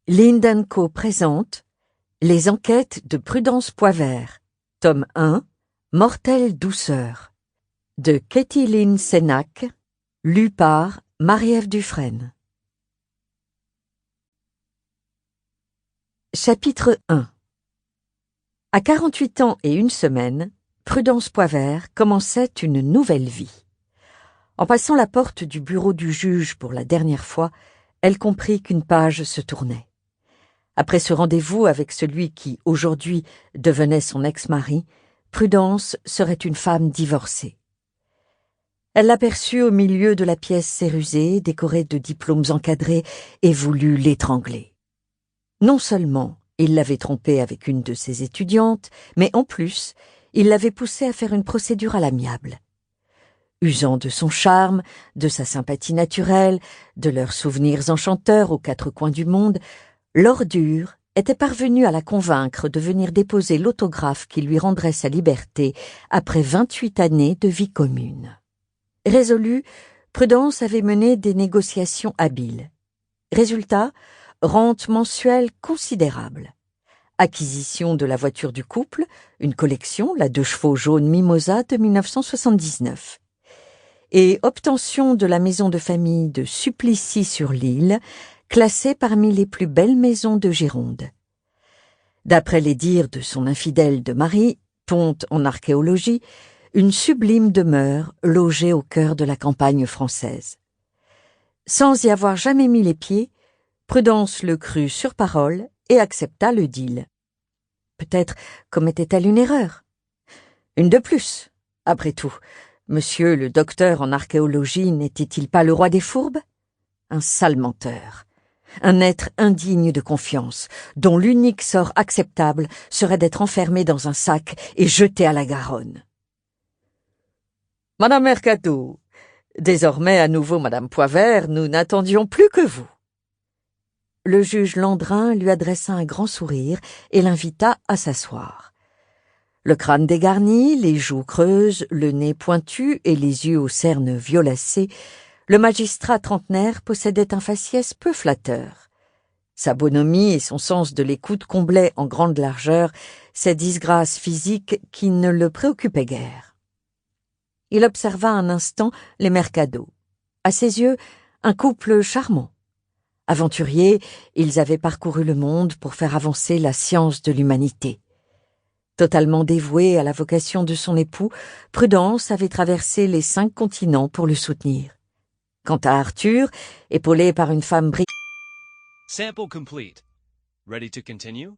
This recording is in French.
Lind & Co présente Les enquêtes de Prudence Poivert, tome 1, Mortelle douceur, de Katie Lynn Sénac, lu par Marie-Ève Dufresne. Chapitre 1. À 48 ans et 1 semaine, Prudence Poivert commençait une nouvelle vie. En passant la porte du bureau du juge pour la dernière fois, elle comprit qu'une page se tournait. Après ce rendez-vous avec celui qui, aujourd'hui, devenait son ex-mari, Prudence serait une femme divorcée. Elle l'aperçut au milieu de la pièce cérusée, décorée de diplômes encadrés, et voulut l'étrangler. Non seulement il l'avait trompée avec une de ses étudiantes, mais en plus, il l'avait poussée à faire une procédure à l'amiable. Usant de son charme, de sa sympathie naturelle, de leurs souvenirs enchanteurs aux quatre coins du monde, l'ordure était parvenue à la convaincre de venir déposer l'autographe qui lui rendrait sa liberté après 28 années de vie commune. Résolue, Prudence avait mené des négociations habiles. Résultat, rente mensuelle considérable. Acquisition de la voiture du couple, une collection, la 2 chevaux jaune Mimosa de 1979. Et obtention de la maison de famille de Supplicies-sur-l'Île, classée parmi les plus belles maisons de Gironde. D'après les dires de son infidèle de mari, ponte en archéologie, une sublime demeure logée au cœur de la campagne française. Sans y avoir jamais mis les pieds, Prudence le crut sur parole et accepta le deal. Peut-être commettait-elle une erreur. Une de plus, après tout. Monsieur le docteur en archéologie n'était-il pas le roi des fourbes? Un sale menteur. Un être indigne de confiance, dont l'unique sort acceptable serait d'être enfermé dans un sac et jeté à la Garonne. « Madame Mercado, désormais à nouveau Madame Poivert, nous n'attendions plus que vous. » Le juge Landrin lui adressa un grand sourire et l'invita à s'asseoir. Le crâne dégarni, les joues creuses, le nez pointu et les yeux aux cernes violacées, le magistrat trentenaire possédait un faciès peu flatteur. Sa bonhomie et son sens de l'écoute comblaient en grande largeur ces disgrâces physiques qui ne le préoccupaient guère. Il observa un instant les Mercado. À ses yeux, un couple charmant. Aventuriers, ils avaient parcouru le monde pour faire avancer la science de l'humanité. Totalement dévouée à la vocation de son époux, Prudence avait traversé les 5 continents pour le soutenir. Quant à Arthur, épaulé par une femme brillante... Sample complete. Ready to continue?